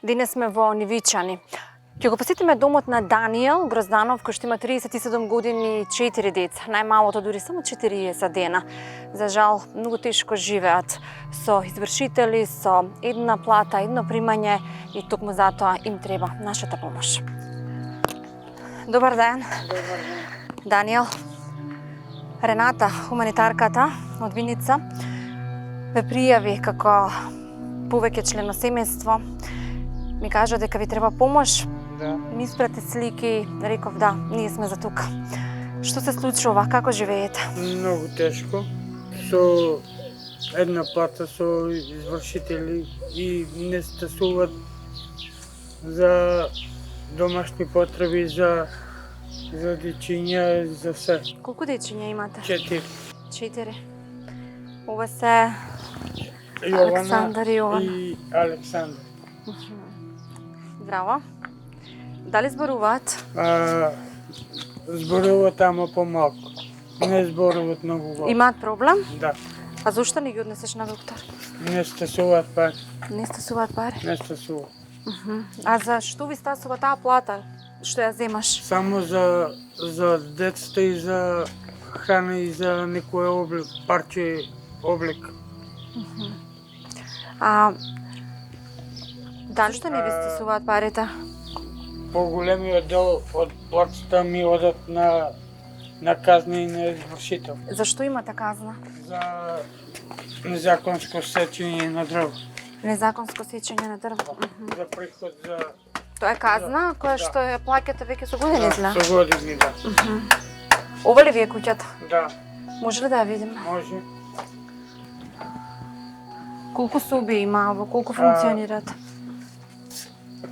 Денес сме во Нивичани. Ќе го посетиме домот на Даниел Грозданов, кој што има 37 години и 4 деца. Најмалото дури само 40 дена. За жал, многу тешко живеат со извршители, со една плата, едно примање и токму затоа им треба нашата помош. Добар ден. Добар ден. Даниел. Рената, хуманитарката од Виница, ве пријави како повеќе члено семејство. Ми кажа дека ви треба помош. Да. Ми испрати слики, реков да, ние сме за тука. Што се случува? Како живеете? Многу тешко. Со една плата со извршители и не стасуват за домашни потреби, за дечиња, за се. Колку дечиња имате? 4. 4. Ова се Јована Александар и Јована. и Александар. Здраво. Дали зборуваат? Зборуваат, ама помалку. Не зборуваат многу големо. Имаат проблем? Да. А зошто не ги однесеш на доктор? Не стасуваат пари. Не стасуваат пари? Не стасуваат. А за што ви стасува таа плата? Што ја земаш? Само за децата и за храна и за некој облик, парче облик. Дали што не ви стасуваат парите? Поголемиот дел од платата ми одат на казна и на извршител. Зашто имате казна? За незаконско сечење на дрво. Незаконско сечење на дрво. За приход за... Тоа е казна која што ја плаќате веќе со години, изгледа? Со години, да. Ова ли ви е куќата? Да, Може ли да ја видиме? може. Колку соби има, во колку функционираат?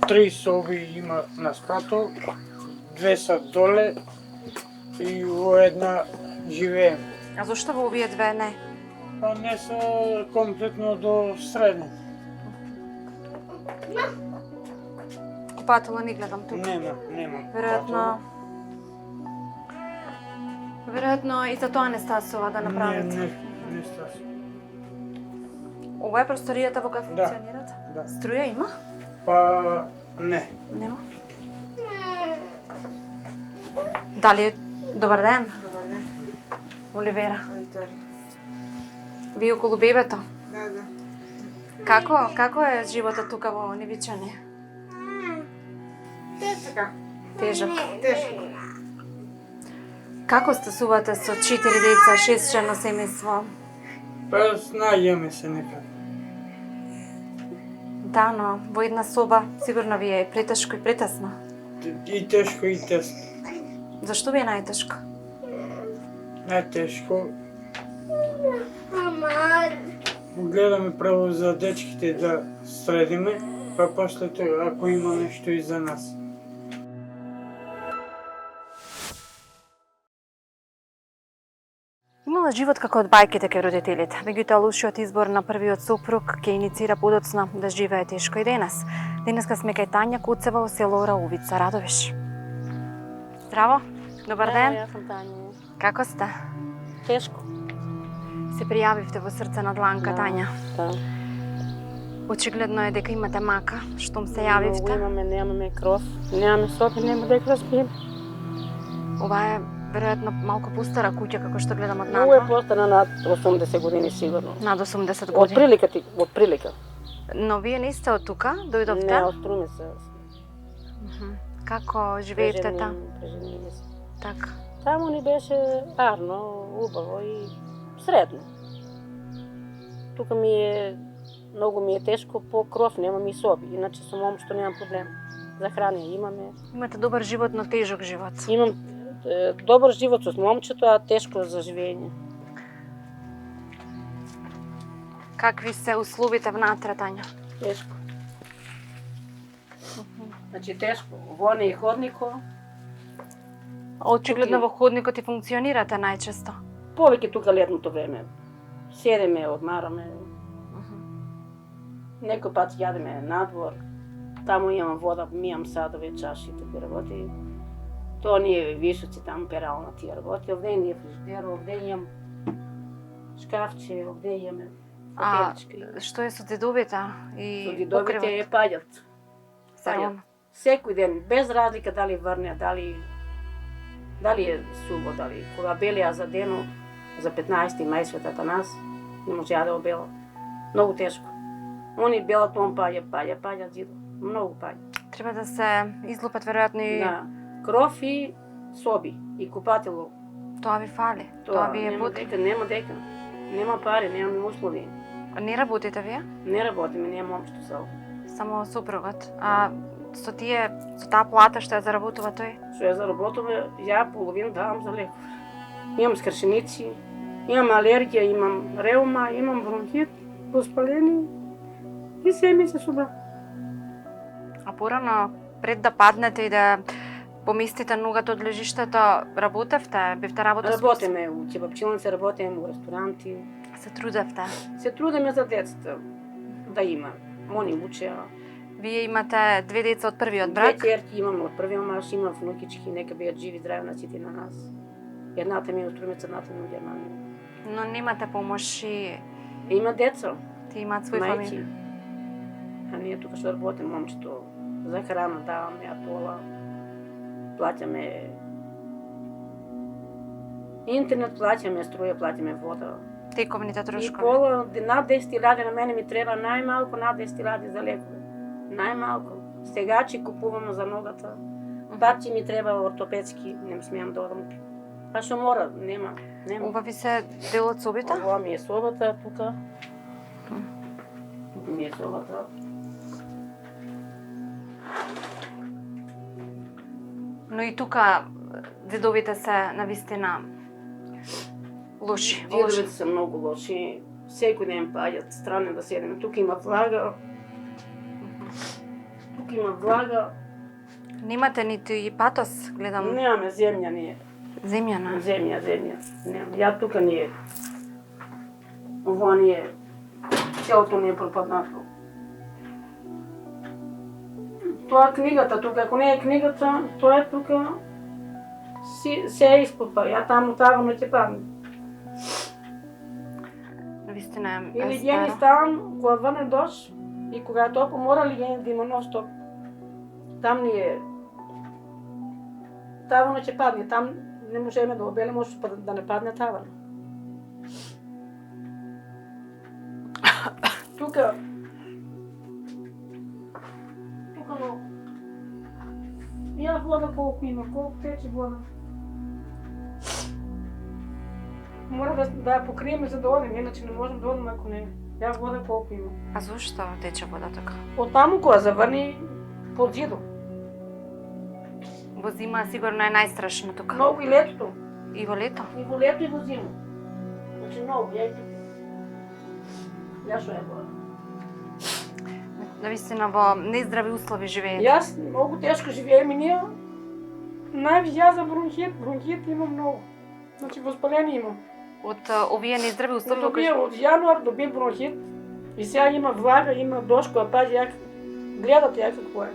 3 соби има на спратот, 2 са доле и во една живеем. А зашто во овие две не? Па не се комплетно до средни. Купатело не гледам тука. Нема. Веројатно и за тоа не стасува да направите. Не стасува. Ова е просторијата во која функционират? Да. Струја има? Па не. Нема. Дали добар ден? Добар ден. Оливера. Викторија. Ви околу бебето? Да. Како е животот тука во Нивичани? Така. Тежок. Тешко. Како стасувате со 4 деца, 6 члено семејство? Па снаѓаме се некако. Да, но во една соба сигурно ви е претешко и претесно. И тешко и тесно. Зашто ви е најтешко? Најтешко. Гледаме право за дечките да средиме, па после тоа ако има нешто и за нас. Имала живот како од бајките кај родителите, меѓутоа лошиот избор на првиот сопруг ќе иницира подоцна да живее тешко и денес. Денеска сме кај Тања Куцева во село Раувица, Радовиш. Здраво, добар ден. Јас сум Тања. Како сте? Тешко. Се пријавивте во срце на дланка, Тања. Да. Очигледно е дека имате мака, штом се Многу јавивте. имаме, немаме кров. Немаме соби, нема да ја разбием. Ова е веројатно малку постара куќа како што гледам од Многу е надвор. постана над 80 години сигурно. Над 80 Од години. прилика. Но вие не сте од тука, дојдовте? Не, од Струми се. Како живеевте таму? Преженили се. Така. Таму ни беше арно, убаво и средно. Тука многу ми е тешко по кров, немам и соби. Иначе со момчето немам проблем. За храна имаме. Имате добар живот, но тежок живот. Имам добар живот со момчето, а тешко за живење. Какви се условите внатре, Тања? Тешко. Значи тешко. Во не и ходнико. Очигледно во ходникот и функционирате најчесто. Повеќе тука летното време. Седеме, одмараме. Некој пат јадеме надвор. Таму имам вода, мијам садове, чаши, таки работи. Тоа не е вишоци, таму перална тие работи. Овде не е фрижидер, овде имам шкафче, овде имаме А фотелички. што е со дедовите Со и дидовите покривот? е паѓат. Серон. Секој ден, без разлика дали врне, дали е субо, дали кога белија за дено, за 15 мај Светата нас, не можеа да обела. Многу тешко. Они белат, он паѓа, зидо. Многу паѓа. Треба да се излупат веројатно и Да. Кров и соби, и купатело. тоа ви фали. Тоа ви е нема потребно. дека. Нема пари, нема услови. Не работите вие? Не работиме, нема општо сало. Само супругот. А со таа плата што ја заработува тој? Што ја заработува, ја половин давам за лекови. Имам скршеници, имам алергија, имам реума, имам бронхит, воспаление и се ми се собра. А порано, пред да паднете и да поместите ногата од лежиштето, работевте? Бевте работа Работиме у кебапчилници, работиме у ресторанти. Се трудевте? Се трудиме за децата да има. Они учеа. Вие имате 2 деца од првиот брак? 2 ќерки имам од првиот маж, имам внукички, нека бидат живи, здрави на сите на нас. Едната ми е од Струмица, едната ми е од Германија. Но немате помоши, Има деца, ти имаат свој мајки. фамилија. А ние тука што работиме, момчето, за храна даваме, атола, плаќаме интернет, плаќаме струја, плаќаме вода. Тековните И трошкови. пола, над 10.000 на мене ми треба најмалку над 10.000 за лекови. Најмалку. Стегачи купуваме за ногата. Парчи ми треба ортопедски, не смеам да одам. А што мора, нема. Ова ви се дел од собите? Ова ми е собата тука. Тука ми е собата. Но и тука дедовите се навистина лоши. Дедовите се многу лоши. Секој ден паѓат, странно да седеме. Тука има влага. Тука има влага. Немате ниту и патос, гледам. Немаме земја ние. Земјана. Земја. Немам. Ја тука не е. Ова не е. Целото не е пропаднато. Тоа книгата тука, ако не е книгата, тоа е тука. Се е испопа, ја таму тавано ќе падне. Навистина е Или гени старо. ставам, кога врне дожд и кога е топо, мора ли гени да има нон-стоп. Там ни е. Тавано ќе падне, там не можеме да обеле, може да не падне тавано. Тука много. Ја вода колку има, колку тече вода. Мора да ја покриеме за да одиме, иначе не можем да одиме ако не. Ја вода колку има. А зошто тече вода така? Од таму кога заврни под зидо. Во зима сигурно е најстрашно тука. Многу и летото. И во лето? И во лето и во зиму. Значи многу, ја што ја вода. Навистина во нездрави услови живеете. Јас многу тешко живеем и ние. Највише јас за бронхит имам многу. Значи воспаление имам. Од овие нездрави услови во кои Од јануар доби бронхит и сега има влага, има дожд која паѓа, ја гледате ја какво е.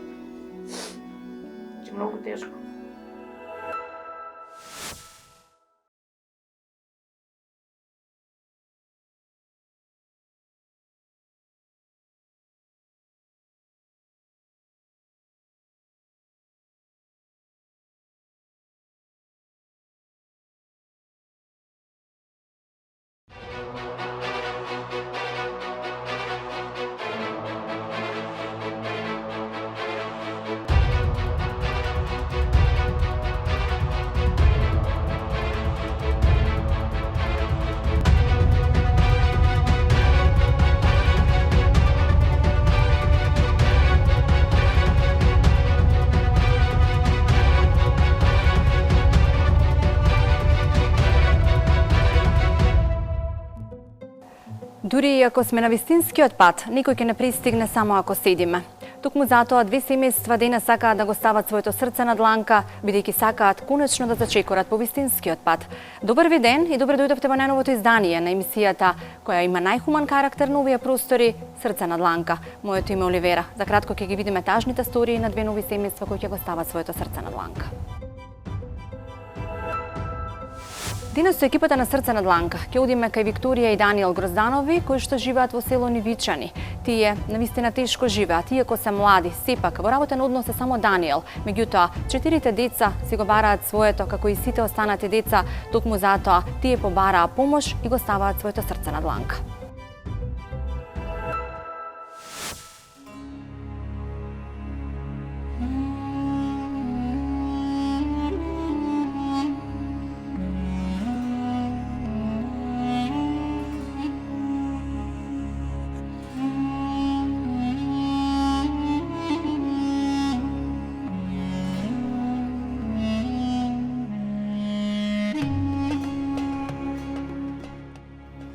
Значи многу тешко. Дури и ако сме на вистинскиот пат, никој ќе не пристигне само ако седиме. Токму затоа две семејства денес сакаат да го стават своето срце на дланка, бидејќи сакаат конечно да зачекорат по вистинскиот пат. Добар ви ден и добре дојдовте во најновото издание на емисијата која има најхуман карактер на овие простори, Срце на дланка. Моето име е Оливера. За кратко ќе ги видиме тажните стории на две нови семејства кои ќе го стават своето срце на дланка. Денес со екипата на Срце на дланка ќе одиме кај Викторија и Даниел Грозданови, кои што живеат во село Нивичани. Тие навистина тешко живеат, иако се млади, сепак во работен однос е само Даниел. Меѓутоа, 4 деца си го бараат своето, како и сите останати деца, токму затоа тие побараа помош и го ставаат своето срце на дланка.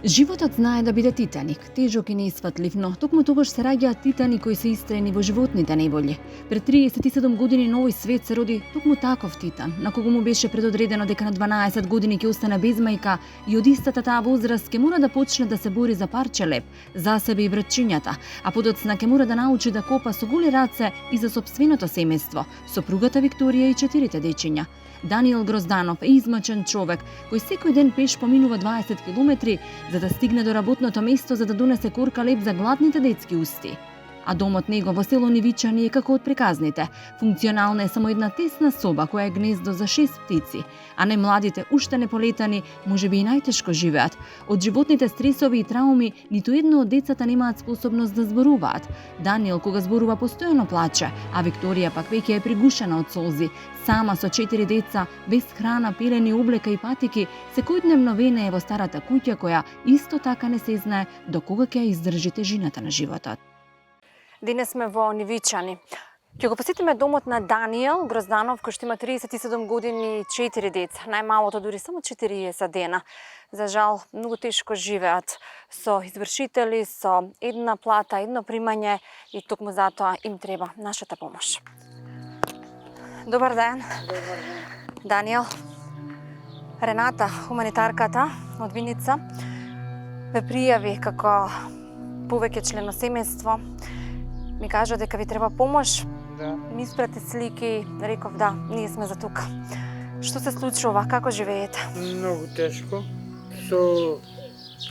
Животот знае да биде титаник, тежок и несфатлив, но токму тогаш се раѓаат титани кои се истрени во животните неволји. Пред 37 години на овој свет се роди токму таков титан, на кого му беше предодредено дека на 12 години ќе остане без мајка и од истата таа возраст ќе мора да почне да се бори за парче леб, за себе и братчињата, а подоцна ќе мора да научи да копа со голи раце и за сопственото семејство, сопругата Викторија и 4 дечиња. Даниел Грозданов е измачен човек кој секој ден пеш поминува 20 километри за да стигне до работното место за да донесе корка леб за гладните детски усти. А домот него во село Нивичани е како од приказните. Функционална е само една тесна соба која е гнездо за 6 птици, а најмладите, уште не полетани, можеби и најтешко живеат. Од животните стресови и трауми, ниту едно од децата немаат способност да зборуваат. Даниел кога зборува постојано плаче, а Викторија пак веќе е пригушена од солзи. Сама со 4 деца, без храна, пилени, облека и патики, секојдневно венее во старата куќа која исто така не се знае до кога ќе ја издржи тежината на животот. Денес сме во Нивичани. Ќе го посетиме домот на Даниел Грозданов, кој што има 37 години и 4 деца. Најмалото дури само 40 дена. За жал, многу тешко живеат со извршители, со една плата, едно примање и токму затоа им треба нашата помош. Добар ден. Добар ден. Даниел. Рената, хуманитарката од Виница, ве пријави како повеќе члено семејство. Ми кажа дека ви треба помош. Да. Ми испрати слики, реков да, ние сме за тука. Што се случува? Како живеете? Многу тешко. Со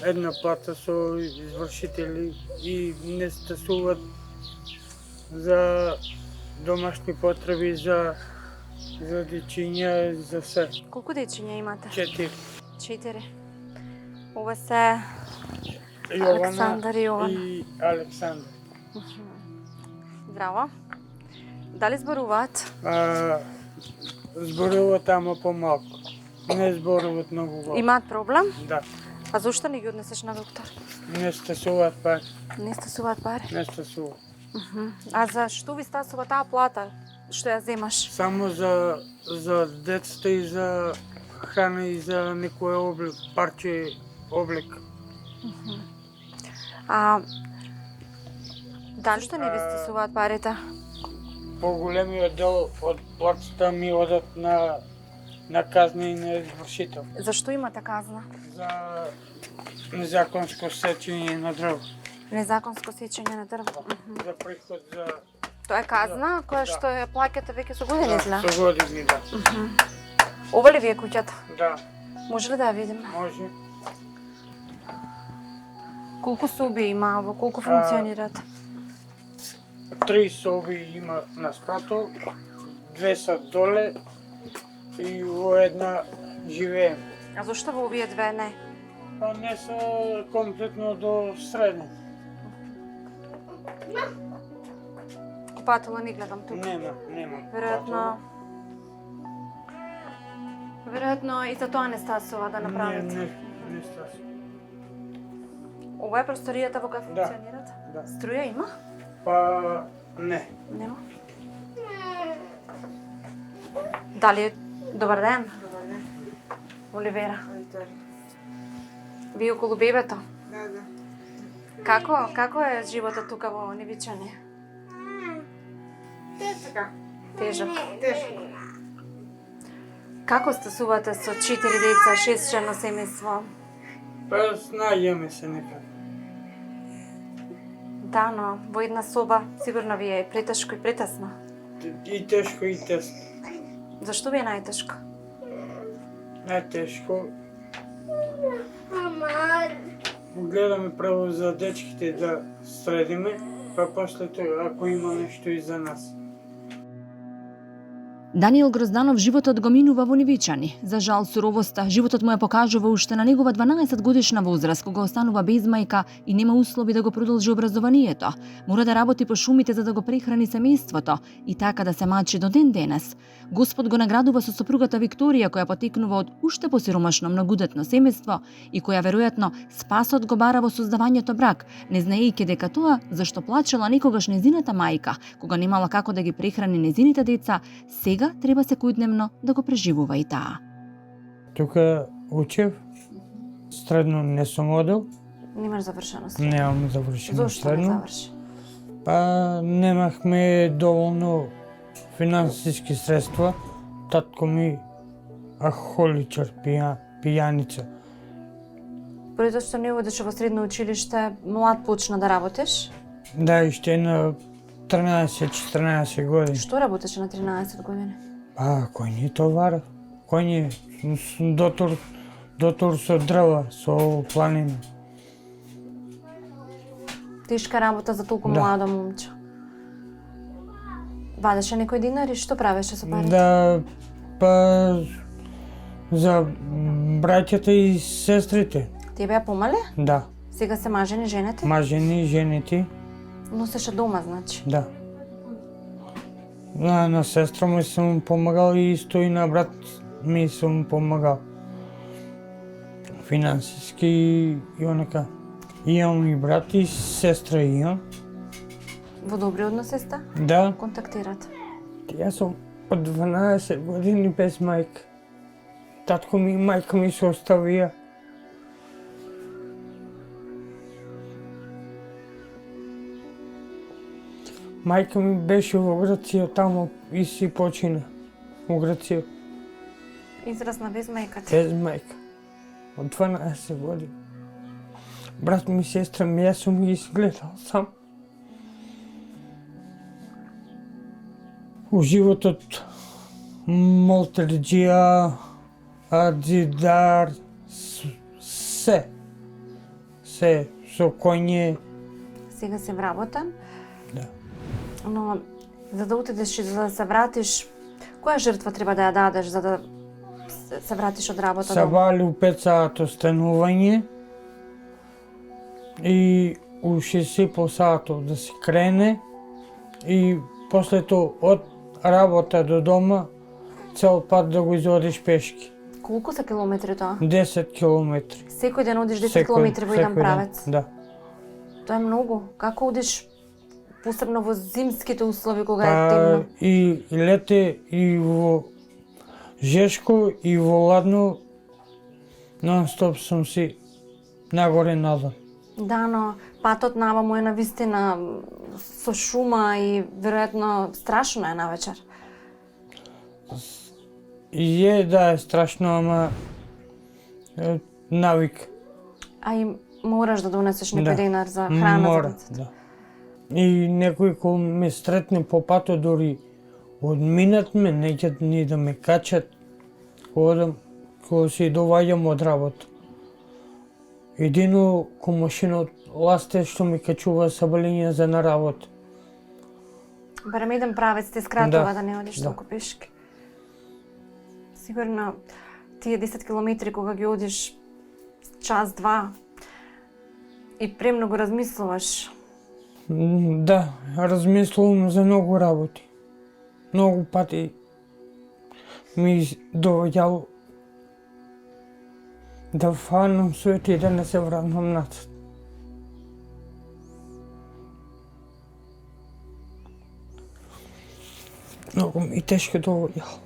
една плата со извршители и не стасуват за домашни потреби, за дечиња, за се. Колку дечиња имате? 4. 4. Ова се Александар и Јована. и Александар. Здраво. Дали зборуваат? Зборуваат, ама помалку. Не зборуваат многу големо. Имаат проблем? Да. А зошто не ги однесеш на доктор? Не стасуваат пари. Не стасуваат пари? Не стасуваат. А за што ви стасува таа плата што ја земаш? Само за децата и за храна и за некој облик, парче облик. А дали што не ви стасуваат парите? Поголемиот дел од платата ми одат на казна и на извршител. Зашто имате казна? За незаконско сечење на дрво. Незаконско сечење на дрво. За приход за... Тоа е казна која што ја плаќате веќе со години, изгледа. Со години, да. Ова ли ви е куќата? Да, Може ли да ја видиме? може. Колку соби има, во колку функционират? 3 соби има на спратот, 2 са доле и во една живеем. А зашто во овие две не? Па не са комплетно до среден. Купатело не гледам тука. Нема. Веројатно и за тоа не стасува да направите. Не стаса. Ова е просторијата во која функционират? Да. Струја има? Па не. Нема. Дали добар ден? Добар ден. Оливера. Викторија. Ви околу бебето? Да. Како е животот тука во Нивичани? Така. Тежок. Тешко. Како стасувате со 4 деца, 6 члено семејство? Па снаѓаме се некако. Да, но во една соба сигурно ви е претешко и претесно. И тешко и тесно. Зашто ви е најтешко? Најтешко Гледаме право за дечките да средиме, па после тоа ако има нешто и за нас. Даниел Грозданов животот го минува во Нивичани. За жал суровоста, животот му ја покажува уште на негова 12 годишна возраст, кога останува без мајка и нема услови да го продолжи образованието. Мора да работи по шумите за да го прехрани семејството и така да се мачи до ден денес. Господ го наградува со сопругата Викторија, која потекнува од уште посиромашно многодетно семејство и која веројатно спасот го бара во создавањето брак, не знаејќи дека тоа зашто плачела некогаш незината мајка, кога немала како да ги прехрани незините деца, сега треба секојдневно да го преживува и таа. Тука учев, средно не сум одел, Немаш завршено средно. немам завршено Зошто не средно. заврши? Па немахме доволно финансиски средства. Татко ми алкохоличар, пијаница. Поради тоа што не одеше во средно училиште, млад почна да работиш. Да, иште на 13-14 години. Што работеше на 13 години? Па, кој ни товар? Кој ни дотур со дрва, со планина. Тешка работа за толку Да. младо момче. Вадеше некој динар и што правеше со парите? Да, па за браќата и сестрите. Тие беа помале? Да, Сега се мажени женете? мажени, женити, Носеше дома, значи. да. На сестра ми сум помагал и исто и на брат ми сум помагал. Финансиски и онака. Имам и брат и сестра имам. Во добри односи сте? Да, Контактирате. јас сум од 12 години без мајка. Татко ми и мајка ми се оставија. Мајка ми беше во Грција, таму и си почина. Во Грција, Израсна без мајка ти. без мајка. Од 12 години. Брат ми, сестра ми, јас сум ги изгледал сам. У животот молтерџија, адзидар, се. Се, со коње, Сега си вработен, да. но за да отидеш и за да се вратиш, која жртва треба да ја дадеш за да се вратиш од работа Се дома? вали у 5 сато станување и у 6,5 сато да се крене и после тоа од работа до дома цел пат да го изодиш пешки. Колку се километри тоа? 10 километри. Секој ден одиш 10 километри во еден правец. Да. Тоа е многу. Како одиш посебно во зимските услови кога е Па темно? и лете и во жешко и во ладно нон-стоп сум си нагоре надолу. Да, но патот наваму е навистина со шума и веројатно страшно е навечер. И е, да, е страшно, ама навик. А и мораш да донесеш некој Да. денар за храна за Мора, децата. да. И некој кој ме сретне по патот, дори одминат ме, неќат ни да ме качат кога си доваѓам од работа. Едино комшинот ласте што ми качува сабалиња за на работа. Барем еден правец те скратува Да, да не одиш да. толку пешки. Сигурно тие 10 километри кога ги одиш час-два и премногу размислуваш. Да, размислувам за многу работи. Многу пати ми доваѓало да фанам свет и да не се вратам назад. Многу ми тешко доваѓало.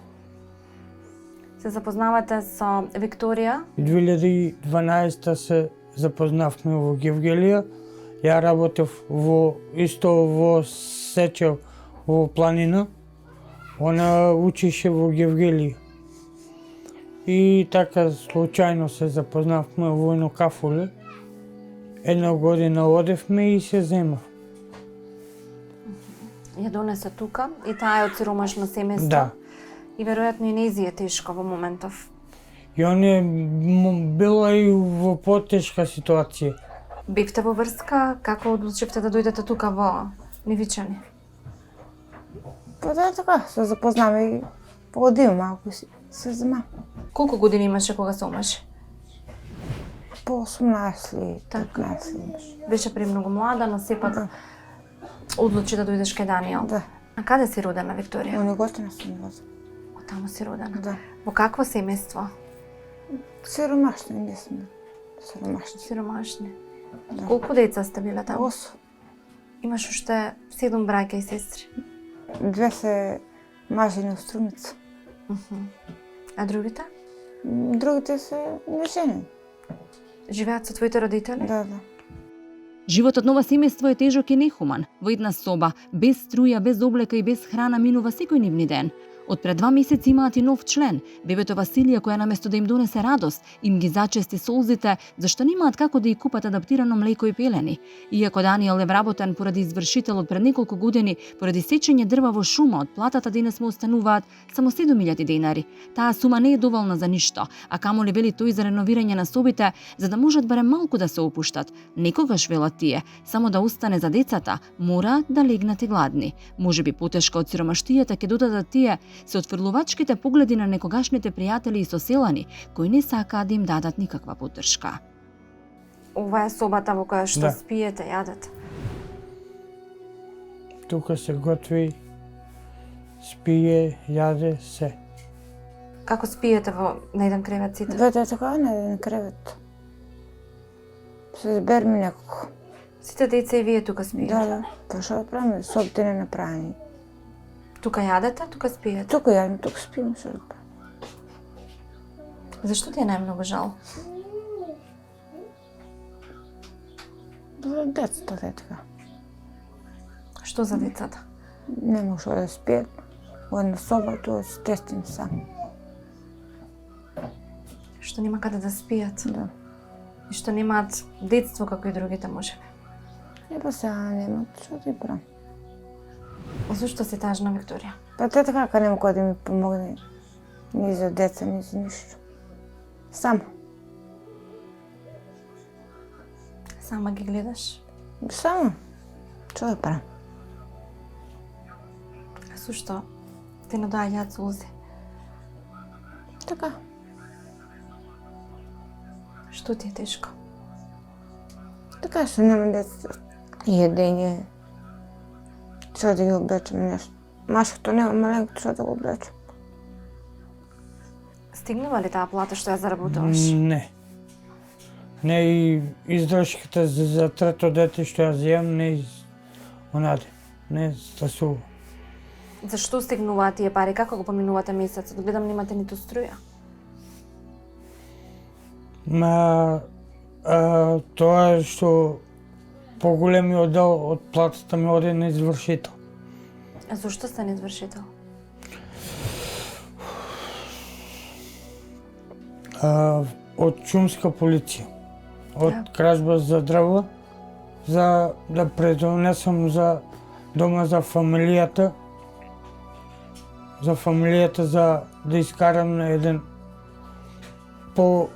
Се запознавате со Викторија, 2012 се запознавме во Гевгелија. Ја работев во Сечев во планина. Она учише во Гевгелија. И така случајно се запознавме во едно кафуле. Една година одевме и се зема. ја донесе тука и таа е од сиромашно семејство. Да. И веројатно и нејзи е тешко во моментов. И он е било и во потешка ситуација. Бевте во врска, како одлучивте да дојдете тука во Нивичани? Па да, така, се запознаме и погодил малку и се зема. Колку години имаше кога се омажи? По 18 или Така. 15 имаш. Беше премногу млада, но сепак Да. одлучи да дојдеш кај Даниел. Да. А каде си родена, Викторија? У Неготина сум возил. Таму си родена. Да. Во какво семејство? Сиромашни, не сме. Сиромашни. Сиромашни. Да. Колку деца сте биле таму? 8. Имаш уште 7 браќа и сестри. 2 се мажени у Струмица. А другите? Другите се нежени. Живеат со твоите родители? Да, да. Животот на ова семејство е тежок и нехуман. Во една соба, без струја, без облека и без храна минува секој нивни ден. Од пред 2 месеци имаат и нов член, бебето Василија, која наместо да им донесе радост, им ги зачести солзите, зашто немаат како да ја купат адаптирано млеко и пелени. Иако Даниел е вработен поради извршител од пред неколку години, поради сечење дрва во шума, од платата денес му остануваат само 7.000 денари. Таа сума не е доволна за ништо, а камоли вели тој за реновирање на собите, за да можат барем малку да се опуштат. Некогаш, велат тие, само да остане за децата, мора да легнат и гладни. Можеби потешко од сиромаштијата ќе додадат тие се отфрлувачките погледи на некогашните пријатели и соселани, кои не сакаат да им дадат никаква поддршка. Ова е собата во која што Да. спиете, јадете. Тука се готви, спие, јаде се. Како спиете на еден кревет сите? Двете така на еден кревет. Се зберме некако. Сите деца и вие тука спиете? Да, да. Па што да правиме? Собите не направени. Тука јадете, тука спиете? Тука јадеме, тука спиме, што да правиме. Зашто ти е најмногу жал? За децата да е така. Што за децата? Не може да спият. Во една соба, тоа се тестим сам. Што нема каде да спијат? Да. И што немаат детство како и другите може. И па сега нема, што да правам. Зошто си тажна, Викторија? Па те така кога нема кој да ми помогне. Ни за деца, ни за ништо. Само. Сама ги гледаш? Само. Што да правам? А зошто ти не доаѓаат солзи? Така. Што ти е тешко? Така што нема деца. Једење. Што да ги облечем нешто. Машкото нема, маленкото што да го облечем. Стигнува ли таа плата што ја заработуваш? Не. Не и издршката за трето дете што ја земам, не онаде. Не стасува. Зашто стигнуваат тие пари? Како го поминувате месецот? Гледам немате ниту струја. Тоа е што поголемиот дел од платата ми оде на извршител. А зошто сте неизвршител? Од шумска полиција. Од Да. кражба за дрва, за да предонесам за дома за фамилијата, за да искарам на еден по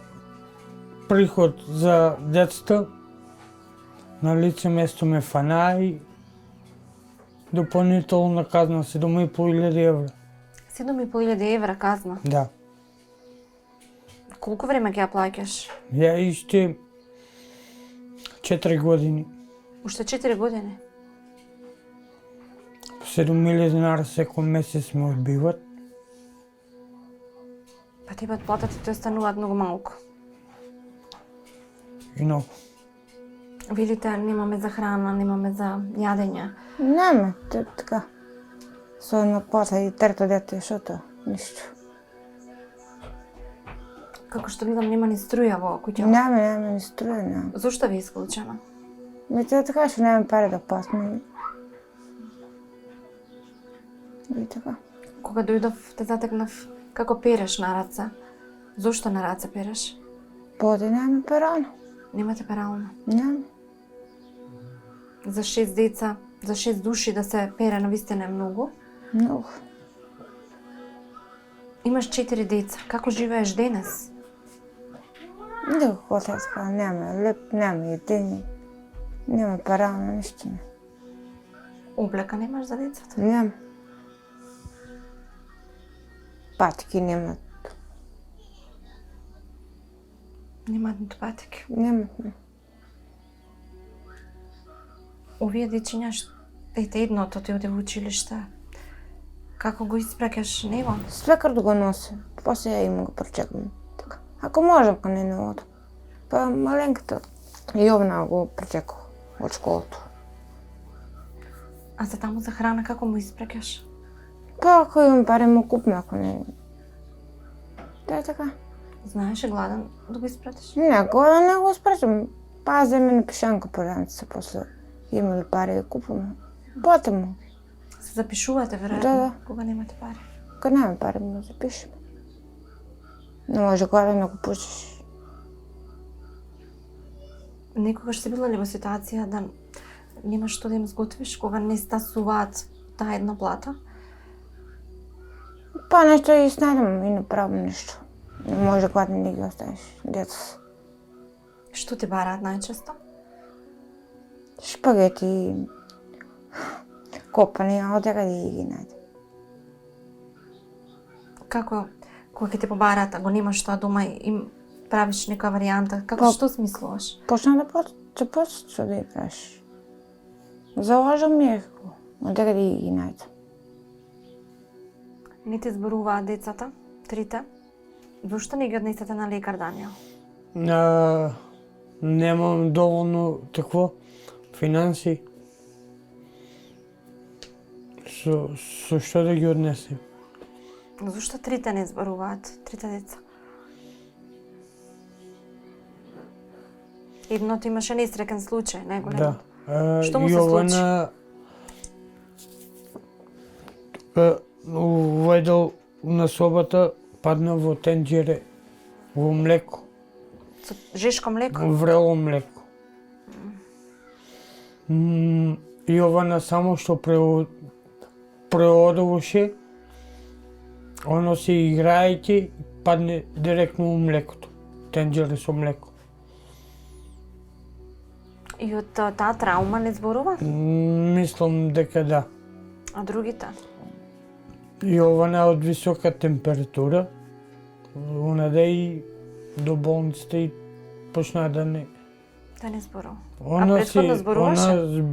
приход за децата. На лице место ме фана и дополнителна казна 7.500 евра. 7.500 евра казна. Да. Колку време ќе ја плаќаш? Ја иште 4 години. Уште 4 години. 7.000 dinara секој месец ме одбиват. Па тебе од платата ти остануваат многу малку. И много. Видите, немаме за храна, немаме за јадење. Нема, така. Со една плата и трето дете, што тоа? Ништо. Како што гледам, нема ни струја во куќава. Нема ни струја, нема. Зошто ви е исклучена? Тоа така што нема пари да платиме. И така. Кога дојдов, те затекнав како переш на раце. Зошто на раце переш? Поде нема перано. Немате перална. Нема. За 6 деца, за 6 души да се пере на вистина е многу. Многу. Имаш 4 деца. Како живееш денес? Да, какво се така, няма леп, няма ядење, няма парално, нищо не. Облека немаш за децата? Няма. Патки немат. Немаат ниту патеки. Немат. Овие дечиња, ете едното ти оде во училиште. Како го испраќаш него? Свекар да го носи, после ја им го пречекам. Така. Ако може, ако не ода. Па маленката Јовна го пречекав од школото. А за таму за храна како му испраќаш? Па ако имам пари му купме, ако не. Да е така. Знаеш е гладен да го испратиш? Не, года не го спречам. Пазе ме на пишанка по раница, после има ли пари да купуваме. Плата му. Се запишувате веројатно Да. кога немате пари. Ако нема пари, му запишем. Не може гладен да го пушиш. Некогаш си била ли во ситуација да немаш што да им сготвиш кога не стасуваат таа една плата? Па нешто и снадам и направам нешто. Не може гладен да ги оставиш деца. Што ти бараат најчесто? Шпагети, копани, а од да ги најде. Како кога ќе те побараат, а го немаш тоа дома им правиш нека варијанта, како Па- што смислуваш? Почна да почна што да ја правиш. Заложам ми од да ги најде. Не ти зборуваат децата, трите? Зошто не ги однесете на лекар, Даниел? Немам доволно такво финанси. Со што да ги однесем? Зошто трите не зборуваат, трите деца? Едното имаше несреќен случај, Да. најголемот. Што му се Јована уведел на собата, падна во тенџере, во млеко, Со жешко млеко? врело млеко. Јована само што преодуваше, оно се играејќи, падне директно во млекото, тенџере со млеко. И од таа траума не зборува? Мислам дека да. А другите? Јована од висока температура, онаде и до болницата и почна да не. Да не зборува. Она претходно зборуваше?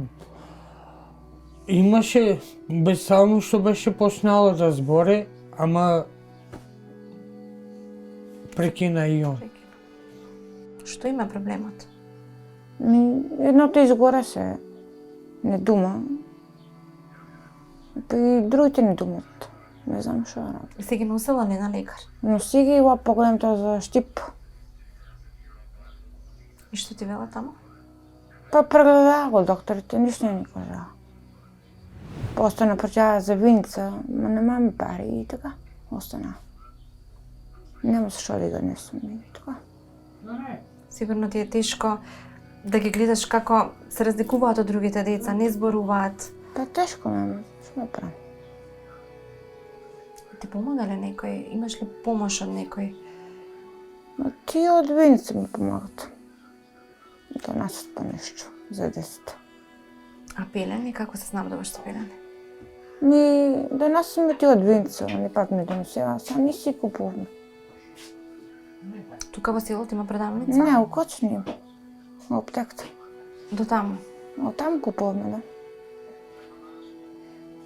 Имаше, без само што беше почнала да зборе, ама прекина и он. Што има проблемот? Едното изгоре се не дума. Па и другите не думат. Не знам што да работи. И се ги носела ли на лекар? Но си ги ова погледнато за штип. И што ти вела таму? Па прегледаа го докторите, ништо не ни кажаа. После напречаа за виница, ма немаме пари и така остана. Нема со што да ги однесам и така. Сигурно ти е тешко да ги гледаш како се разликуваат од другите деца, не зборуваат. Па тешко ме, што да правам? Ти помага ли некој? Имаш ли помош од некој? Но тие од виница ми помагат. Донасат по нешто за децата. А пелени, како се снабдуваш со пелени? Ми донасат ми тие од виница, не пак ми донесеа, сега не си купувам. Тука во селото има продавница? Не, у Кочни, во аптеката. До таму. Од таму купуваме, да.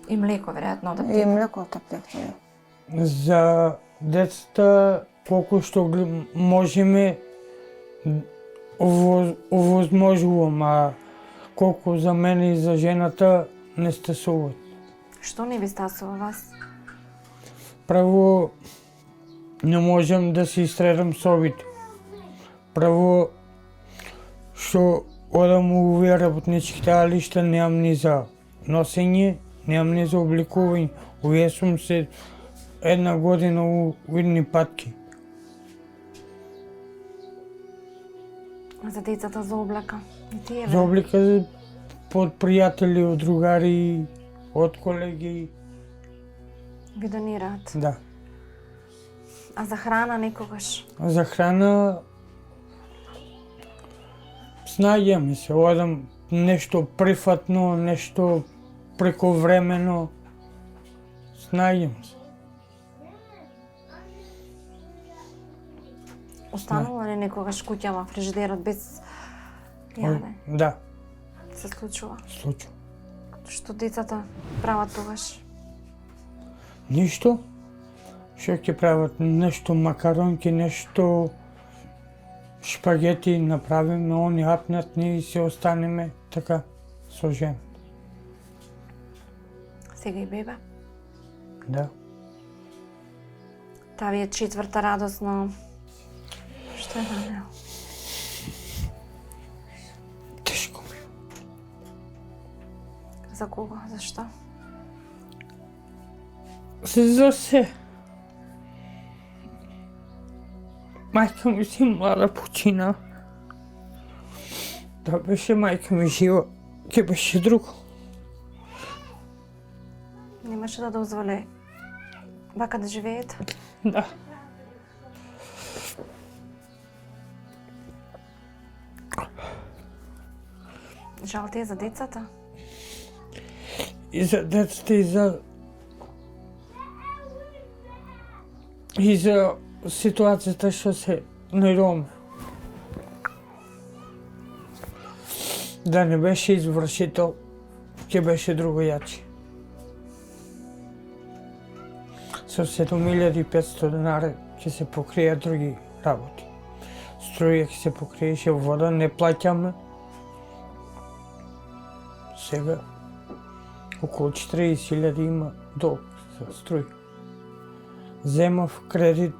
И млеко, веројатно, да И млеко од аптеката, да. За децата колку што можеме овозможувам, а колку за мене и за жената не стасуваат. Што не ви стасува вас? Право не можам да се истредам собите. Право што одам у овие работничките алишта, немам ни за носење, немам ни за обликување. Овие сум се една година у едни патки. А за децата за облека? И тие, За облика од пријатели, од другари, од колеги, ви донираат. да. А за храна некогаш? За храна Снаѓаме се, одам нешто прифатно, нешто прековремено. Снаѓаме се. Останува ли некогаш куќава, фрижидерот без јаде? Да, Се случува. случај. Што децата прават тогаш? Ништо. Што ќе прават нешто макаронки, нешто шпагети направиме, они апнат, ние се останеме така со жена. Сега и бебе. Да. Таа ви е четврта радост, но што е на неа? Тешко ми. За кого? Зашто? За се. Мајка ми си млада почина. Да беше мајка ми жива, ќе беше друго. Немаше да дозволи бака да живеете? Да. Жал ти е за децата? И за децата, и за ситуацијата што се најдоме. Да не беше извршител, ќе беше друго јачи. Со 7500 денари ќе се покрија други работи. Струја ќе се покриеше, вода не плаќаме. Сега околу 40.000 има долг за струја. Земав кредит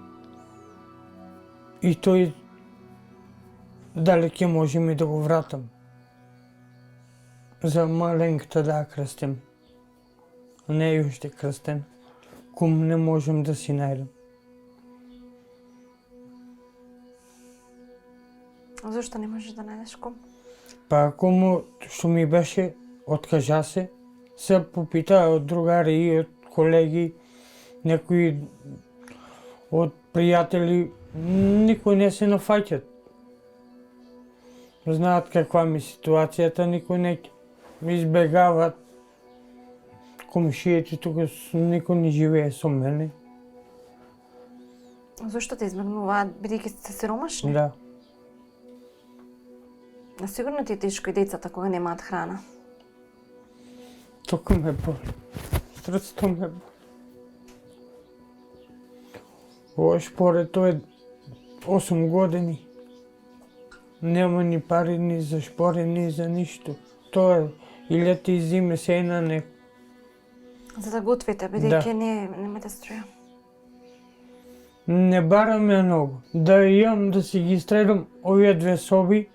и тој дали ќе можеме да го вратам. За маленката да крстим. Не е уште крстен. Кум не можем да си најдем. Зошто не можеш да најдеш кум? Па куму што ми беше, откажа се попита од другари и од колеги, некои од пријатели, никој не се нафаќат. Знаат каква ми ситуацијата, никој не избегават. Комшијите тука никој не живее со мене. Зошто те избегнуваат, бидејќи сте сиромашни? Да. А сигурно ти е тешко и децата кога немаат храна. Тука ме боли. Срцето ме боли. Ова шпоред тоа е 8 години. Нема ни пари ни за шпоре, ни за ништо. Тоа е и лети и зиме се на некој. За да готвите, бидејќи немате струја. Не бараме многу. Да имам да си ги стредам овие две соби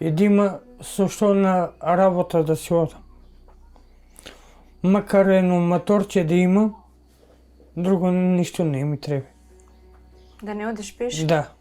и да има со што на работа да си одам. Макар едно моторче да има, друго ништо не ми треба. Да не одиш пешки? Да.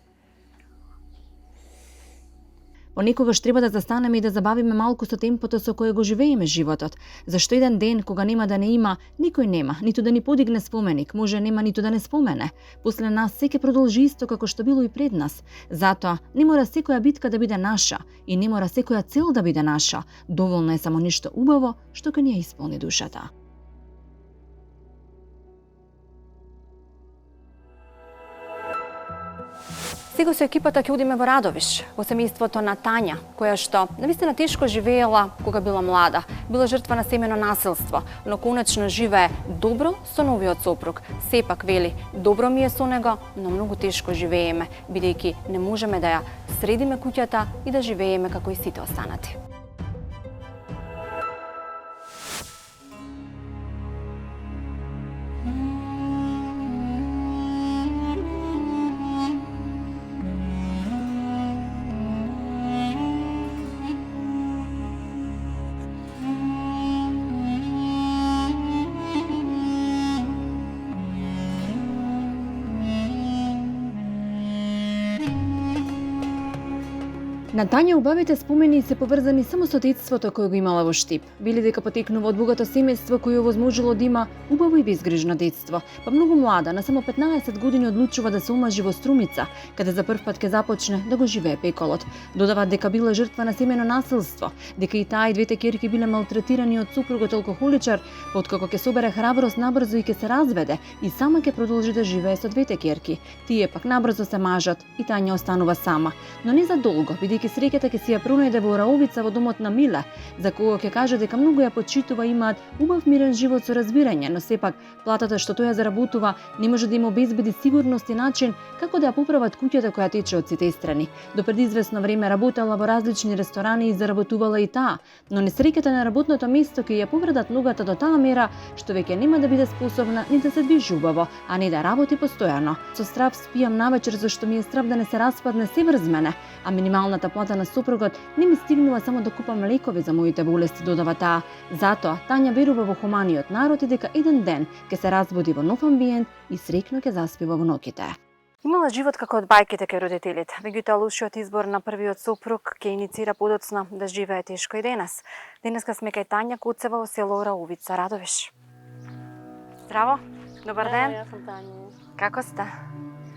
Понекогаш треба да застанеме и да забавиме малку со темпото со кое го живееме животот. Зашто еден ден кога нема да не има, никој нема, ниту да ни подигне споменик, може нема ниту да не спомене. После нас секој продолжи исто како што било и пред нас. Затоа не мора секоја битка да биде наша и не мора секоја цел да биде наша. Доволно е само нешто убаво што ќе ни ја исполни душата. Сега со екипата ќе одиме во Радовиш, во семејството на Тања, која што навистина тешко живеела кога била млада, била жртва на семено насилство, но конечно живее добро со новиот сопруг. Сепак вели, добро ми е со него, но многу тешко живееме, бидејќи не можеме да ја средиме куќата и да живееме како и сите останати. На Тања убавите спомени се поврзани само со детството кое го имала во Штип. Били дека потекнува од богато семејство кое овозможило да има убаво и безгрижно детство. Па многу млада, на само 15 години одлучува да се омажи во Струмица, каде за прв пат ќе започне да го живее пеколот. Додаваат дека била жртва на семено насилство, дека и таа и двете ќерки биле малтретирани од супругот алкохоличар, откако ќе собере храброст набрзо и ќе се разведе и сама ќе продолжи да живее со двете ќерки. Тие пак набрзо се мажат и Тања останува сама, но не за долго, бидејќи среќата ќе си ја пронајде во Раовица во домот на Миле, за кого ќе каже дека многу ја почитува, имаат убав мирен живот со разбирање, но сепак платата што тој ја заработува не може да им обезбеди сигурност и начин како да ја поправат куќата која тече од сите страни. До пред известно време работела во различни ресторани и заработувала и таа, но несреќата на работното место ќе ја повредат ногата до таа мера што веќе нема да биде способна ни да се движи убаво, а не да работи постојано. Со страв спијам навечер зашто ми е страв да не се распадне се врз мене, а минималната плата на супругот не ми стигнува само да купам лекови за моите болести, додава таа. Затоа Тања верува во хуманиот народ и дека еден ден ќе се разбуди во нов амбиент и среќно ќе заспива во ноќите. Имала живот како од бајките кај родителите. Меѓутоа лошиот избор на првиот супруг ќе иницира подоцна да живее тешко и денес. Денеска сме кај Тања Куцева во село Раовица. Радовиш. Здраво. Добар ден. Јас сум Тања. Како сте?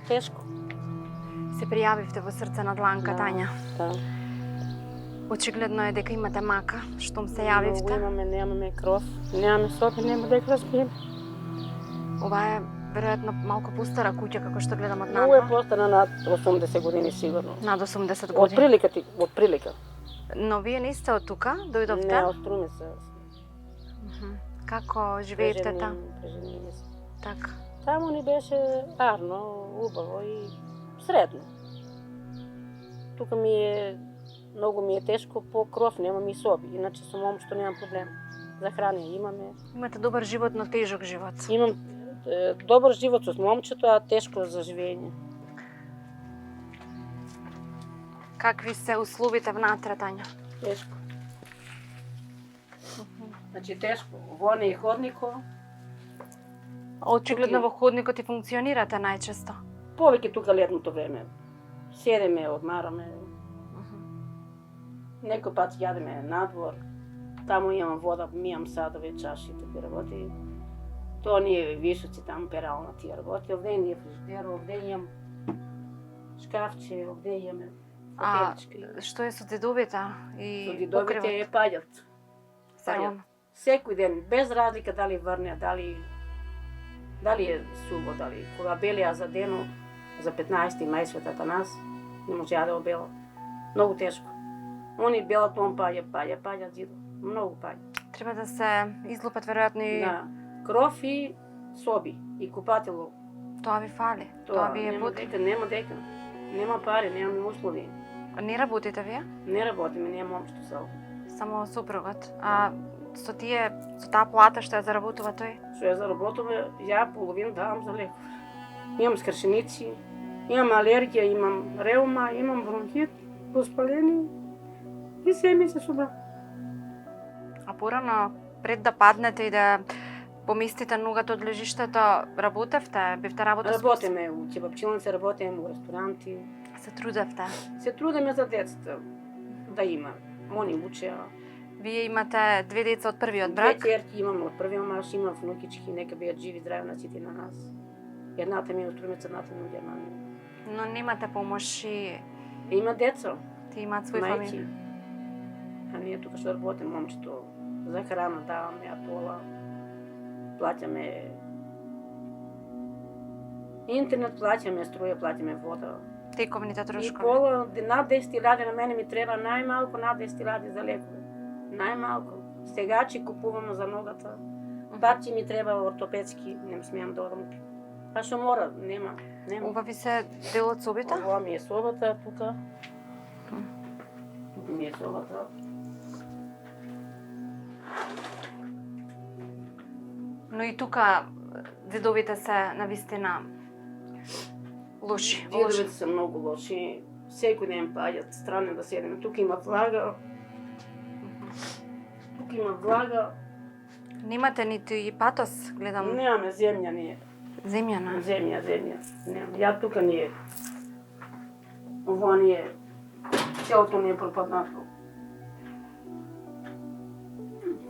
Тешко. Се пријавивте во Срце на дланка, Тања. Да. Очигледно е дека имате мака, штом се Многу јавивте. имаме, немаме кров, немаме соби, нема дека да спиеме. Ова е веројатно малку постара куќа како што гледам од Многу е надвор. постана над 80 години сигурно. Над 80 Од години. прилика од прилика. Но вие не сте од тука, дојдовте? Не, од Струмица. Како живеете там? Преженили се. Така. Таму ни беше арно, убаво и средно. Тука многу ми е тешко по кров, немам и соби, иначе со момчето немам проблем. За храње имаме. Имате добар живот, но тежок живот. Имам добар живот со момчето, а тешко за живење. Какви се условите внатре, Тања? Тешко. Значи тешко. Во и ходнико. Очигледно во ходникот и функционирате најчесто. Повеќе тука летното време. Седеме, одмараме. Некој пат јадеме надвор. Таму имам вода, мијам садове, чаши, така работи. Тоа не е висоци, таму перална тие работи. Овде не е фриждер, овде имам шкафче, овде имаме А фотелички. што е со дедовите Со и дидовите покривот? е паѓат. Се равно. Секој ден, без разлика дали врне, дали е суво, дали кога белеа за дено, за 15 мај светата нас, не можеа да обела. Многу тешко. Они белат, он паѓа зидо. Многу паѓа. Треба да се излупат веројатно и Да. Кров и соби и купатело. тоа ви фали. Тоа ви е нема потребно. дека. Нема пари, немаме услови. Не работите вие? Не работиме, нема момчето сел. Само супругот. А со таа плата што ја заработува тој? Што ја заработуваме, ја половин давам за лекови. Имам скршеници, имам алергија, имам реума, имам бронхит, воспаление и се ми се собра. А порано, пред да паднете и да поместите ногата од лежиштето, работевте? Бевте работа Работиме у кебапчилници, работиме у ресторанти. Се трудевте. Се трудиме за децата да има. Они учеа. Вие имате две деца од првиот брак. Две ќерки имам од првиот маш, имам внукички, нека бидат живи здрави на сите на нас. Едната ми е од Струмица, едната ми е од Германија. Но немате помош и Има деца, ти имаат свој мајки. фамилија. А ние тука што работиме, момчето, за храна даваме, атола, плаќаме интернет, плаќаме струја, плаќаме вода. Тековните И трошкови. пола, над 10.000 на мене ми треба најмалку над 10.000 за лекови. Најмалку. Стегачи купуваме за ногата. Пати ми треба ортопедски, не смеам да одам. А што мора, нема. Ова ви се дел од собите? Ова ми е собата тука. Тука ми е собата. Но и тука дедовите се навистина лоши. Дедовите се многу лоши. Секој ден паѓат, странно да седеме. Тука има влага. Тука има влага. Немате ниту и патос, гледам. Немаме земја, ние. Земјана. Земја. Немам. Ја тука не е. Ова не е Целото ни е пропаднато.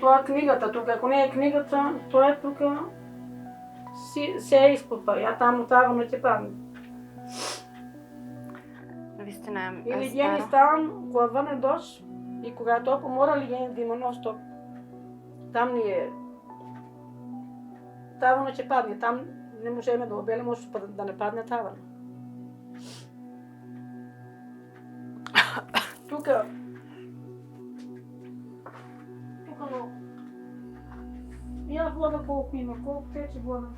Тоа е книгата тука, ако не е книгата, тоа е тука. Се е испопа, ја таму тавано ќе падне. Вистина е Или стара. гени ставам, кога врне дожд и кога е топло, мора ли гени да има ностоп. Там ни е... Тавано ќе падне, там не можеме да обеле, може да не падне тавано. Тука... Тука много. Ја вода колку има, колку тече вода.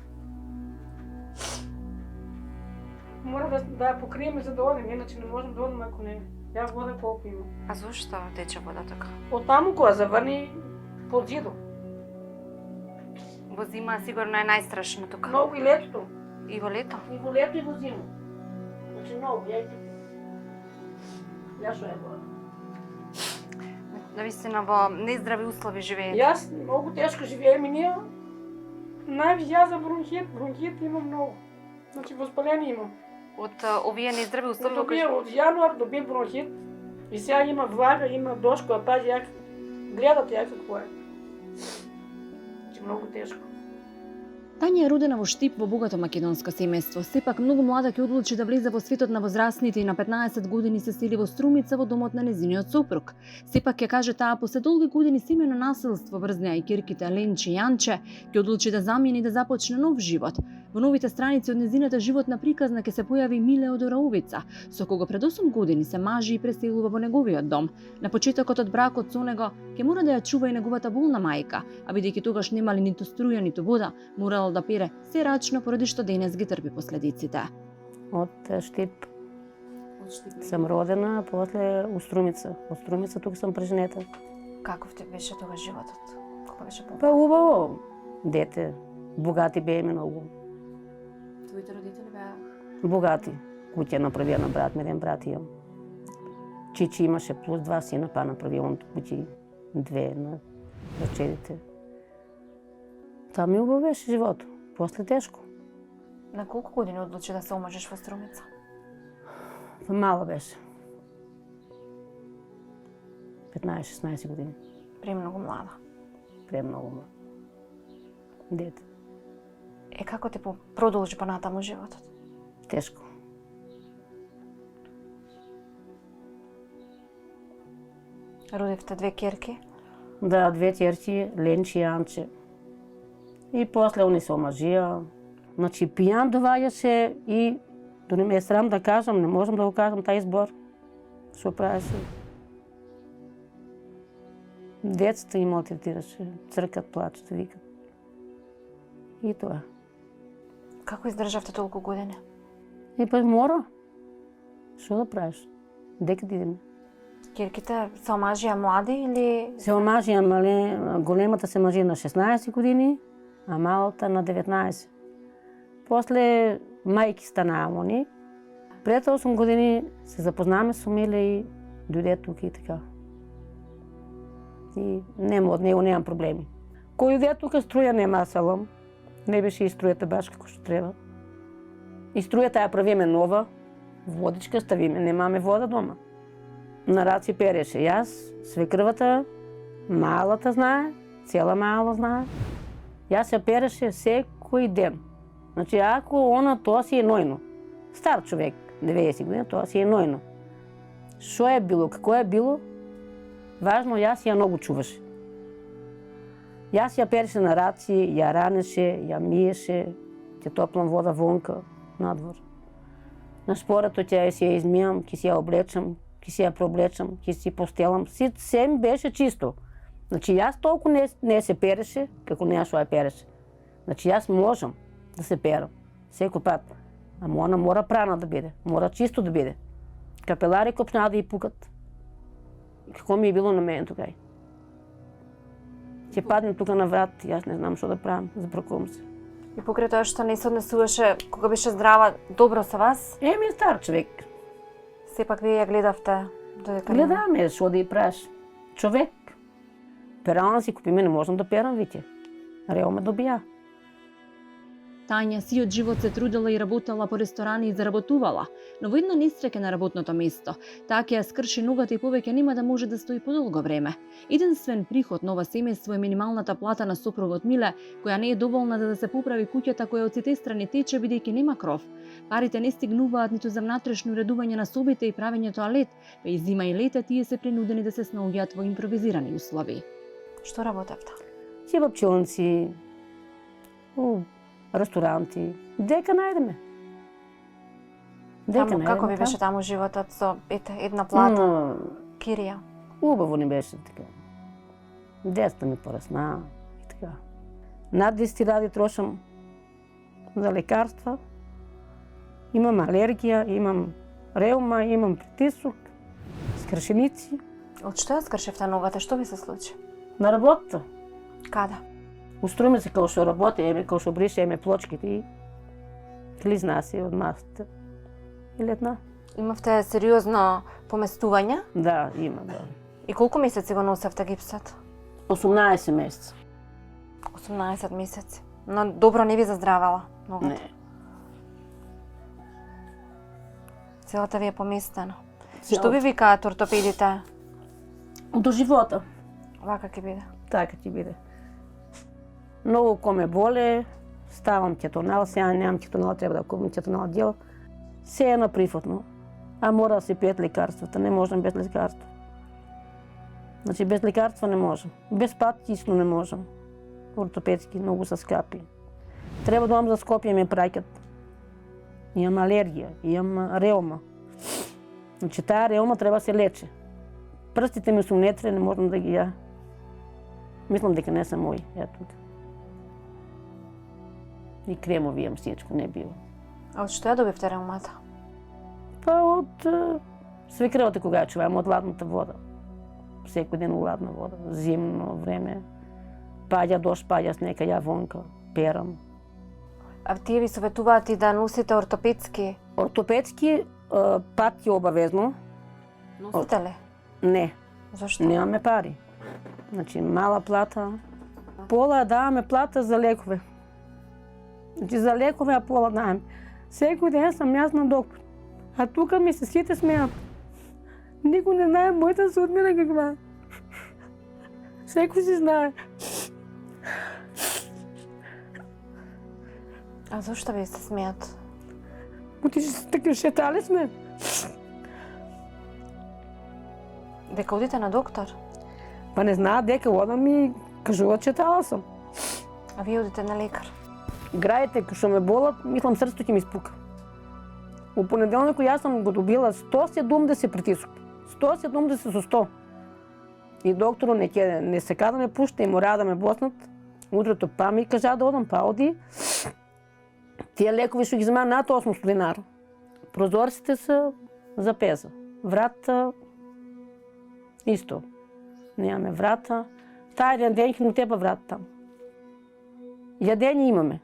Мора да ја покриеме за да одим, иначе не можем да одим ако не. Ја вода колку има. А зошто тече вода така? Од таму кога заврни под зидо. Во зима сигурно е најстрашно тука. Многу и летото. И во лето. И во лето и во зиму. Значи многу, ја што е вода. Навистина во нездрави услови живеете. Јас многу тешко живеем и ние. Највише јас за бронхит имам многу. Значи воспаление имам. Од овие нездрави услови во Добија кои од јануар добив бронхит и сега има влага, има дожд која паѓа, ја гледате ја какво е. Значи многу тешко. Тања е родена во Штип во богато македонско семејство. Сепак многу млада ќе одлучи да влезе во светот на возрастните и на 15 години се сели во Струмица во домот на незиниот сопруг. Сепак ќе каже таа после долги години семејно насилство врз неа и кирките Ленче и Јанче ќе одлучи да замени и да започне нов живот. Во новите страници од незината животна приказна ќе се појави Миле од Ораовица, со кого пред 8 години се мажи и преселува во неговиот дом. На почетокот од бракот со него ќе мора да ја чува и неговата болна мајка, а бидејќи тогаш немали ниту струја ниту вода, морал да пере се рачно поради што денес ги трпи последиците. Од Штип сам родена, после у Струмица. Од Струмица тука сам преженета. Каков ти беше тогаш животот? Како беше Па убаво, дете, богати бееме многу. Твоите родители беа Богати. Куќа направија на брат ми, еден брат имам. Чичи имаше плюс 2 сина, па направи он куќи 2 на дочерите. Там ми убаво беше живот. После тешко. на колку години одлучи да се омажеш во Струмица? Па мала беше. 15-16 години. Премногу млада. Премногу млада. Дете. Како ти продолжи понатаму животот? Тешко. Родивте 2 ќерки? Да, 2 ќерки, Ленче и Јанче. И после они се омажија. Значи, пијан доваѓаше и дори ме е срам да кажам, не можам да го кажам тај избор. Што правеше? Децата им малтретираше, цркат, плачат, викат. И тоа. Како издржавте толку години? И па мора. Што да правиш? Дека да идеме? Ќерките се омажија млади или... Се омажија, големата се мажи на 16 години, а малата на 19. После мајки станаа они. Пред 8 години се запознаме со Миле и дојде тука и така. И нема од него немам проблеми. Кој дојде тука струја нема салам. Не беше и струјата баш како што треба. И струјата ја правиме нова, водичка ставиме, немаме вода дома. На раци переше. Јас, свекрвата, малата знае, цела мала знае. Јас ја переше секој ден. Значи, ако она, тоа си е нојно. Стар човек, 90 години, тоа си е нојно. Шо е било, како е било, важно, јас ја многу чуваше. Јас ја переше на раци, ја ранеше, ја миеше, ќе топлам вода вонка, надвор. На шпорето ќе си ја измијам, ќе си ја облечам, ќе си ја проблечам, ќе си постелам. Се ми беше чисто. Значи, јас толку не се переше, како неа што ја переше. Значи, јас можам да се перам, секој пат. Ама она мора прана да биде, мора чисто да биде. Капелари копнаа да ја пукат. Како ми е било на мене тука. Ќе падне тука на врат, јас не знам што да правам, збркувам се. И покрај тоа што не се однесуваше кога беше здрава добро со вас, Еми стар човек. сепак вие ја гледавте додека Гледаме што да ја правиш. Човек. Перална си купиме, не можам да перам, виќе. Рео ме добија. Тања сиот живот се трудела и работела по ресторани и заработувала, но во една несреќа на работното место, таа ќе ја скрши ногата и повеќе нема да може да стои подолго време. Единствен приход на ова семејство е минималната плата на сопругот Миле, која не е доволна за да се поправи куќата која од сите страни тече бидејќи нема кров. Парите не стигнуваат ниту за внатрешно уредување на собите и правење тоалет, па и зима и лета тие се принудени да се снаоѓаат во импровизирани услови. Што работевте? Си во пчелници, у ресторанти, дека најдеме. Таму како ви беше таму животот со една плата, кирија? Убаво не беше така. Деца ми порасна и така. Над 10.000 трошам за лекарства. Имам алергија, имам реума, имам притисок, скршеници. Од што ја скршевте ногата? Што ви се случи? На работата. Каде? Устроиме се као што работи, као што бришеме плочките и клизна се од масата. И летна. Имавте сериозно поместување? Да, има, да. И колку месеци го носевте гипсот? 18 месеца. 18 месеци. Но добро не ви заздравала ногата? Не. Целата ви е поместена. Што ви викаат ортопедите? До живота. Вака ќе биде. Така ќе биде. Многу ко ме боле, ставам кетонал, сега немам кетонал, треба да купам кетонал дел. Се е наприфатно, а мора да се пият лекарствата, не можам без лекарства. Значи без лекарства не можам, без пат исто не можам. Ортопедски многу са скапи. Треба да за Скопје ме праќат. Имам алергија, имам реума. Значи таа реума треба да се лече. Прстите ми су нетре, не можам да ги ја. Мислам дека не се мои, ето. И кремови имам сечко, не било. А од што ја добивте реумата? Па од свекрвата кога ја чувам, од ладната вода. Секој ден ладна вода, зимно време. Паѓа дожд, паѓа снега, ја вонка, перам. А тие ви советуваат и да носите ортопедски? Ортопедски пат е обавезно. Носите ли? Не, Зошто? немаме пари. Значи мала плата. Пола даваме плата за лекове. Значи за лекове, а пола даваме. Секој ден сам јас на доктор. А тука ми се сите смеат. Никој не знае мојата судбина каква. Секој си знае. А зошто ви се смеат? Отише така шетали сме. Дека одите на доктор? Па не знаат дека одам и кажуваат шетала сум. А вие одите на лекар? Граите кои што ме болат, мислам срцето ќе ми спука. У понеделникот јас сум го добила 170 притисок. 170 со 100. И докторот не сека да ме пушта и мора да ме боснат. Утрото па ми кажа да одам, па оди. Тие лекови што ги земаа над 800 динара. Прозорците се за пеза. Вратата исто. Немаме врата. Таа еден ден ќе му тепа врата таму. Јадење имаме.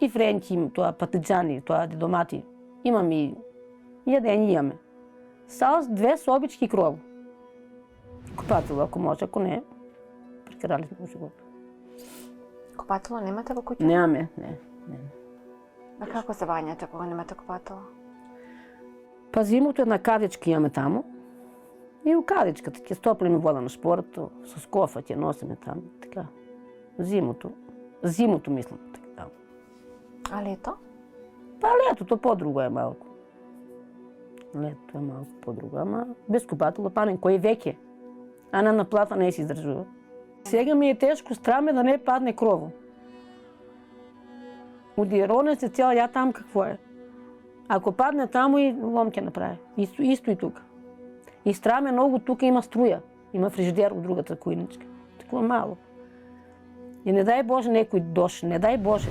И френки, тоа патлиџани, тоа домати. Имаме и јадење имаме. Само 2 собички кров. Купатило, ако може, ако не, прекарали сме го живот. Купатило немате во куќа? Немаме, не. А како се бањате кога немате купатило? Па зимото една кадичка имаме таму. И у кадичката ќе стоплиме вода на шпорто, со скофа ќе носиме таму, така. Зимото мислам, така. А лето? Па летото подруго е малку. Лето е малку подруго, ама без купатило панен кој веќе. А на плата не се издржува. Сега ми е тешко, страме да не падне крово. Удироне се цела ја там какво е. Ако падне таму и лом ќе направи. Исто и тука. И страме многу тука има струја. Има фрижидер од другата кујничка. Такова мало. И не дај Боже некој дош, не дај Боже.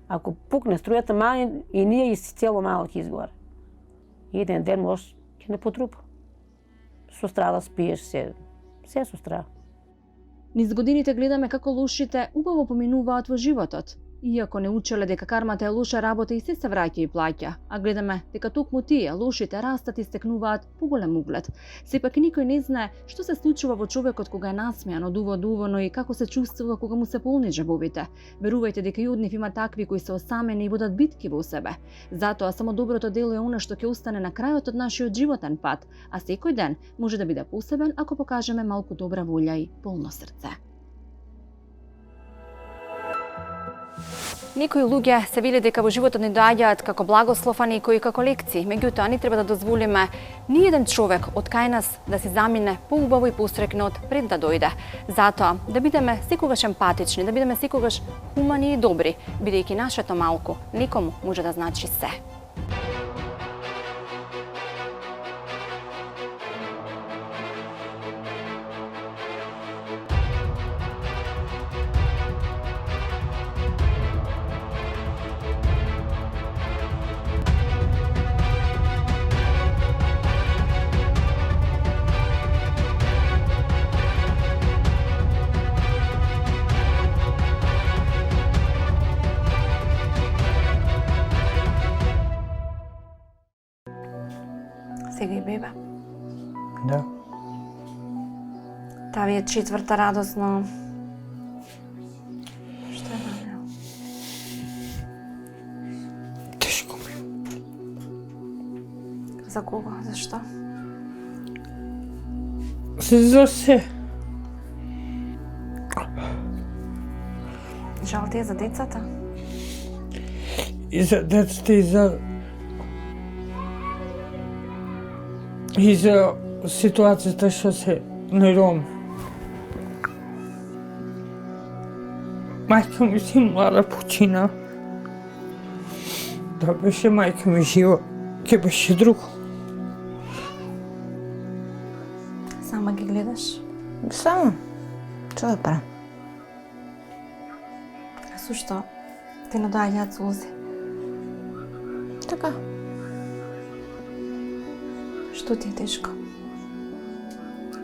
Ако пукне струјата мали и ние и цело мало ќе изгоре. И еден ден може ќе не потрупа. Со страда спиеш се со страда. Низ годините гледаме како лошите убаво поминуваат во животот. Иако не учеле дека кармата е лоша работа и се враќа и плаќа, а гледаме дека токму тие, лошите, растат и стекнуваат поголем углед. Сепак никој не знае што се случува во човекот кога е насмеан од уво до уво, но и како се чувствува кога му се полни џебовите. Верувајте дека и од нив има такви кои се осамени и водат битки во себе. Затоа само доброто дело е она што ќе остане на крајот од нашиот животен пат, а секој ден може да биде посебен ако покажеме малку добра волја и полно срце. Некои луѓе се вели дека во животот ни доаѓаат како благослов, а некои како лекции. Меѓутоа, ни треба да дозволиме ни еден човек од кај нас да си замине поубаво и посрекнат пред да дојде. Затоа, да бидеме секогаш емпатични, да бидеме секогаш хумани и добри, бидејќи нашето малку некому може да значи се. Сега и бебе. Да. Таа ви е четврта радост, но... Што е Даниел? Тешко ми. За кого? Зашто? За се. Жал ти е за децата? И за децата, и за ситуацијата што се најдуваме. Мајка ми си млада почина. Да беше мајка ми жива, ќе беше друго. Сама ги гледаш? Само. Што да правам? А сушто? Ти не доаѓаат слози. Така. Што ти е тешко?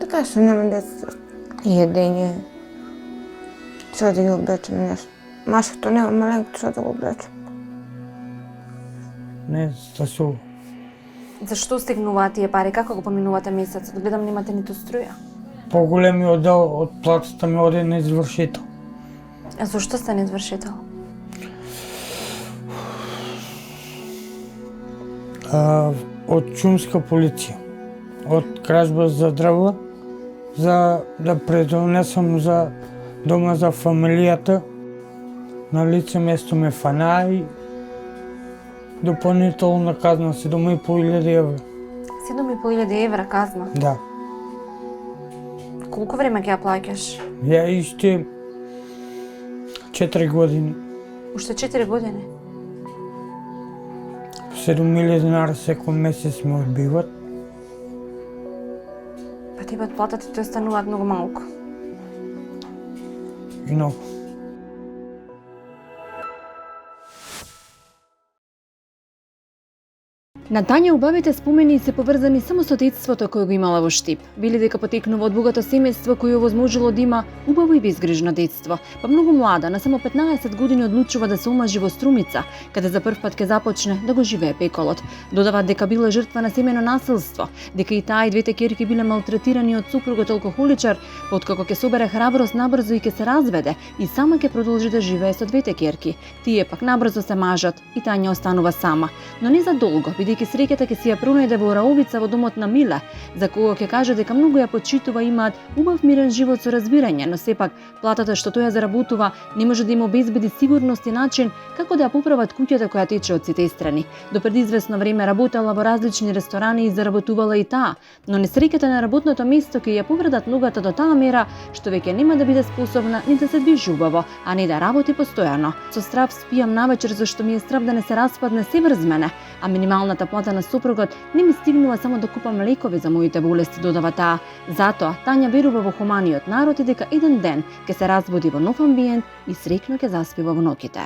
Така што нема деца. Једење. Што да ги облечем нешто. Машкото нема маленкото што да го облечем. Не, стасува. Зашто стигнуваат тие пари? Како го поминувате месецот? Гледам немате ниту струја. Поголемиот дел од платата ми оде на извршител. А зашто сте неизвршител? Од шумска полиција. Од кражба за дрва, за да предонесам за дома за фамилијата. На лице место ме фана и дополнителна казна 7.500 евра. 7.500 евра казна. Да. Колку време ќе ја плаќаш? Ја иште 4 години. Уште 4 години. 7.000 денари секој месец ме одбиват. Па тебе од платата ти остануваат многу малку. И многу. На Тања убавите спомени се поврзани само со детството кое го имала во Штип. Били дека потекнува од богато семејство кое овозможило да има убаво и безгрижно детство. Па многу млада, на само 15 години одлучува да се омажи во Струмица, каде за прв пат ќе започне да го живее пеколот. Додаваат дека била жртва на семено насилство, дека и таа и двете ќерки биле малтретирани од супругот алкохоличар, откако ќе собере храброст набрзо и ќе се разведе и сама ќе продолжи да живее со двете ќерки. Тие пак набрзо се мажат и Тања останува сама, но не за долго, бидејќи среќата ќе си ја пронајде во Раовица во домот на Миле, за кого ќе каже дека многу ја почитува, имаат убав мирен живот со разбирање, но сепак платата што тој ја заработува не може да им обезбеди сигурност и начин како да ја поправат куќата која тече од сите страни. До пред известно време работела во различни ресторани и заработувала и таа, но несреќата на работното место ќе ја повредат ногата до таа мера што веќе нема да биде способна ни да се движи убаво, а не да работи постојано. Со страв спијам навечер зашто ми е страв да не се распадне се врз мене, а минималната плата на супругот не ми стигнува само да купам лекови за моите болести, додава таа. Затоа Тања верува во хуманиот народ и дека еден ден ќе се разбуди во нов амбиент и среќно ќе заспива во ноќите.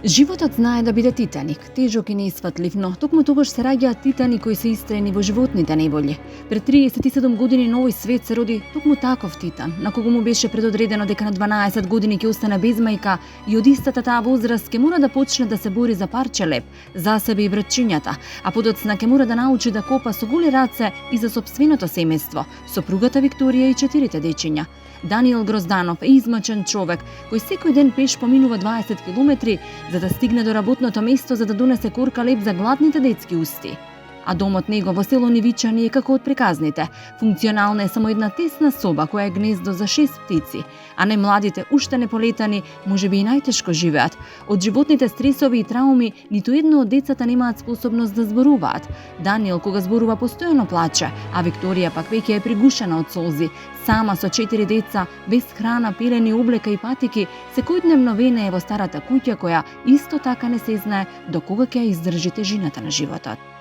Животот знае да биде титаник, тежок и неисфатлив, но токму тогаш се раѓаат титани кои се истрени во животните неволји. Пред 37 години на овој свет се роди токму таков титан, на кого му беше предодредено дека на 12 години ќе остане без мајка и од истата таа возраст ќе мора да почне да се бори за парче леб, за себе и братчињата, а подоцна ќе мора да научи да копа со голи раце и за сопственото семејство, сопругата Викторија и 4 дечиња. Даниел Грозданов е измачен човек кој секој ден пеш поминува 20 километри за да стигне до работното место за да донесе корка леб за гладните детски усти. А домот него во село Нивичани е како од приказните. Функционална е само една тесна соба која е гнездо за 6 птици, а најмладите уште не полетани можеби и најтешко живеат. Од животните стресови и трауми ниту едно од децата немаат способност да зборуваат. Даниел кога зборува постојано плаче, а Викторија пак веќе е пригушена од солзи. Сама со 4 деца, без храна, пилени, облека и патики, секојдневно венее во старата куќа која исто така не се знае до кога ќе ја издржи тежината на животот.